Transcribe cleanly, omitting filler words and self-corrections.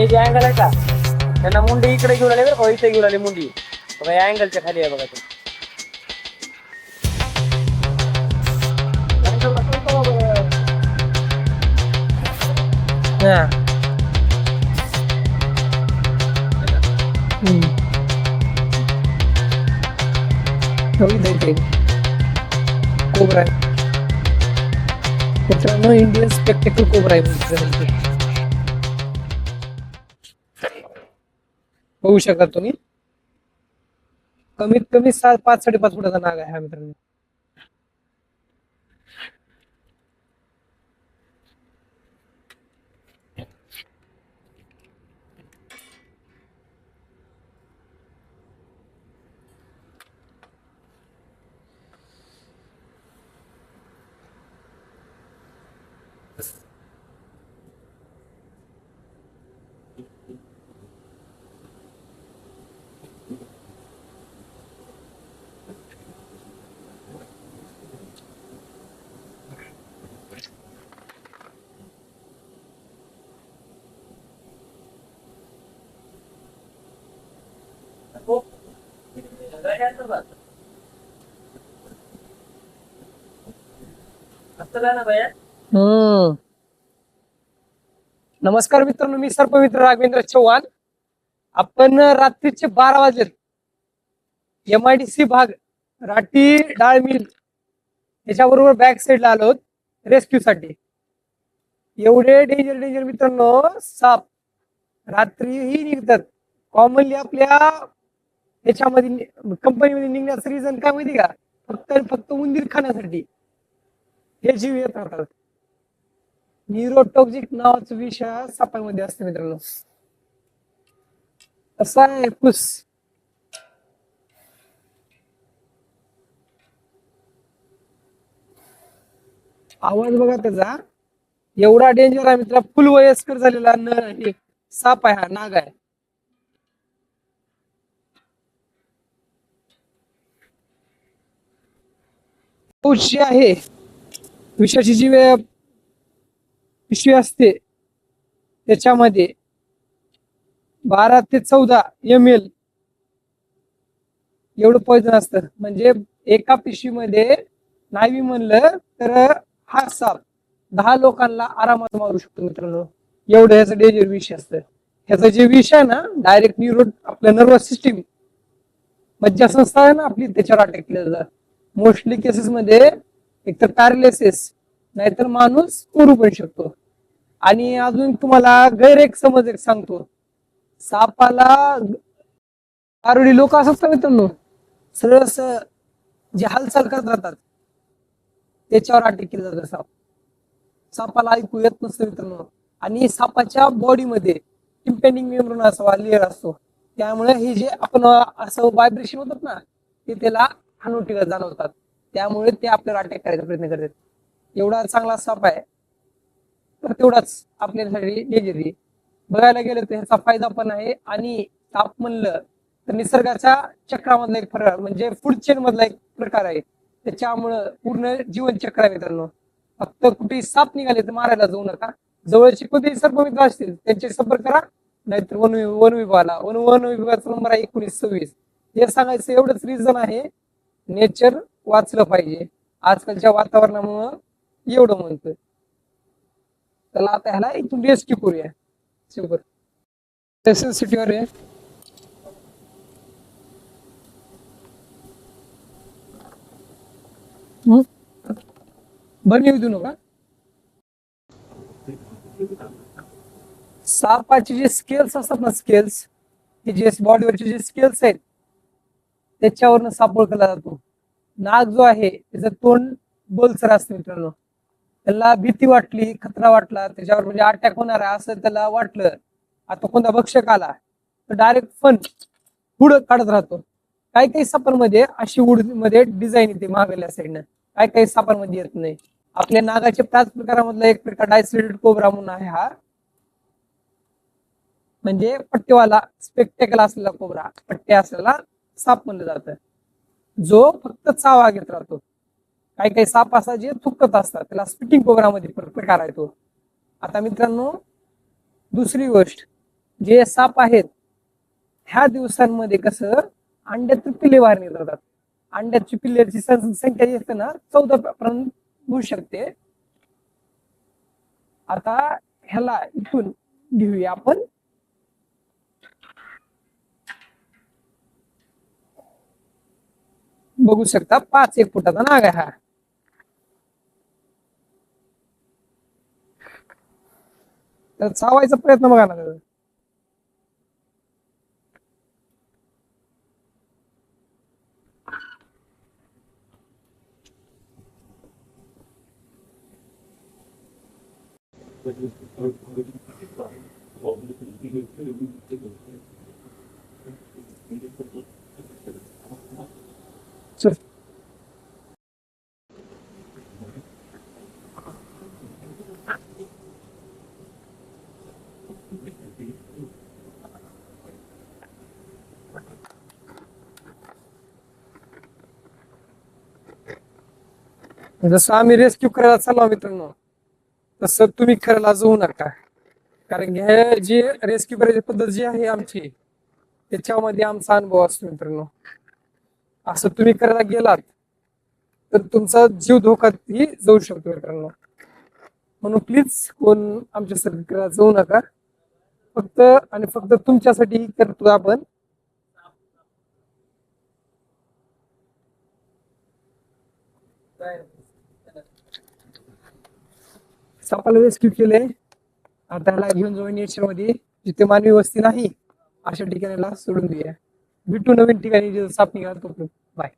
हे जे अँगल आहे का त्यांना मुंडी इकडे घेऊन आले बरं, इथे घेऊन आली मुंडी बघा, या अँगलच्या खाली आहे बघा ते. हा. कोबरा आहे मित्रांनो, इंडियन स्पेक्टेकल कोबरा आहे मित्रांनो. बघू शकता तुम्ही, कमीत कमी 5-5.5 फुटाचा नाग आहे हा मित्रांनो. नमस्कार मित्रांनो, मी सर्पमित्र राघवेंद्र चव्हाण. आपण रात्रीचे 12 वाजलेत, MIDC भाग राठी डाळ मिल त्याच्याबरोबर बॅक साईडला आलो रेस्क्यू साठी. एवढे डेंजर मित्रांनो, साप रात्रीही निघतात. कॉमनली आपल्या ह्याच्यामध्ये कंपनीमध्ये निघण्याचं रिझन काय माहिती का, फक्त उंदीर खाण्यासाठी हे जीव येत राहतात. न्यूरोटॉक्सिक नावाचं विष सापामध्ये असते मित्रांनो. असा आहे पुस. आवाज बघा त्याचा, एवढा डेंजर आहे मित्रा. फुल वयस्कर झालेला एक साप आहे, हा नाग आहे. जी आहे विषाची जी पिशवी असते त्याच्यामध्ये 12 ते 14 ml एवढं पॉइझन असतं. म्हणजे एका पिशवीमध्ये नाही म्हणलं तर हा साप 10 लोकांना आरामात मारू शकतो मित्रांनो. एवढं ह्याचं डेंजर विष असतं. ह्याचं जे विष आहे ना, डायरेक्ट आपल्या नर्वस सिस्टीम मज्जासंस्था आहे ना आपली, त्याच्यावर अटॅक केला जातं. मोस्टली केसेस मध्ये एकतर पॅरालिसिस नाहीतर माणूस मरू पण शकतो. आणि अजून तुम्हाला गैर एक समज एक सांगतो, सापाला आरोडी लोक असतात मित्रांनो, सरळ जे हालचाल करत राहतात त्याच्यावर अटॅक केला जातं. सापाला ऐकू येत नसतं मित्रांनो. आणि सापाच्या बॉडीमध्ये टिम्पॅनिक मेम्ब्रेन असा लेअर असतो, त्यामुळे हे जे आपण असं व्हायब्रेशन होतात ना, ते त्याला हानोटीला जाणवतात. त्यामुळे ते आपल्याला अटॅक करायचा प्रयत्न करतात. एवढा चांगला साप आहे, तर तेवढाच आपल्यासाठी डेंजर. बघायला गेलं तर ह्याचा फायदा पण आहे. आणि साप म्हणलं तर निसर्गाच्या चक्रामधला एक प्रकार, म्हणजे फूड चेन मधला एक प्रकार आहे. त्याच्यामुळं पूर्ण जीवन चक्र आहे मित्रांनो. फक्त कुठेही साप निघाले तर मारायला जाऊ नका. जवळचे कोणतेही सर्पमित्र असतील त्यांचे संपर्क करा, नाहीतर वन विभागाला. वन विभागाचा नंबर आहे 1926. हे सांगायचं एवढंच रिझन आहे, नेचर वाचलं पाहिजे आजकालच्या वातावरणामुळं, एवढं म्हणतोय. त्याला आता ह्याला इथून रेस्क्यू करूया. सुपर सिटीवर आहे. बरं, येऊ देऊ नका. सापाचे जे स्केल्स असतात ना, स्केल्स, हे जे बॉडीवरचे जे स्केल्स आहेत त्याच्यावरनं साप ओळखला जातो. नाग जो आहे त्याचं तोंड बोलसर असतं मित्रांनो. त्याला भीती वाटली, खतरा वाटला, त्याच्यावर म्हणजे अटॅक होणार आहे असं त्याला वाटलं, आता कोणता भक्षक आला तर डायरेक्ट पुढं काढत राहतो. काही सापांमध्ये अशी मध्ये डिझाईन येते मागल्या साईडनं, काही सापांमध्ये येत नाही. आपल्या नागाच्या त्याच प्रकारामधला एक प्रकार डायस्लेटेड कोब्रा म्हणून आहे. हा म्हणजे पट्टेवाला स्पेक्टेकल असलेला कोब्रा, पट्टे असलेला साप म्हणलं जातं, जो फक्त चावा घेत राहतो. काही साप असा जे थुकत असतात त्याला स्पिटिंग कोब्रामध्ये प्रकार आहे तो. आता मित्रांनो, दुसरी गोष्ट, जे साप आहेत ह्या दिवसांमध्ये कसं अंड्यात पिल्ले बाहेर निघतात. अंड्याची पिल्ल्याची संख्या जी असते ना 14 पर्यंत होऊ शकते. आता ह्याला इथून घेऊया आपण. बघू शकता 5-1 फुटाचा नाग आहे हा. तर चावायचा प्रयत्न बघा ना. चल. जसं आम्ही रेस्क्यू करायला चाललो मित्रांनो, तसं तुम्ही करायला जाऊ नका. कारण हे जी रेस्क्यू करायची पद्धत जी आहे आमची, त्याच्यामध्ये आमचा अनुभव असतो मित्रांनो. असं तुम्ही करायला गेलात तर तुमचा जीव धोक्यातही जाऊ शकतो मित्रांनो. म्हणून प्लीज कोण आमच्यासाठी करायला जाऊ नका. फक्त आणि फक्त तुमच्यासाठी करतो आपण. सापाला रेस्क्यू केले. आता त्याला घेऊन जाऊ नेचर मध्ये जिथे मानवी वस्ती नाही अशा ठिकाणाला सोडून देऊया. भेटू नवीन ठिकाणी साप निघाला तो. बाय.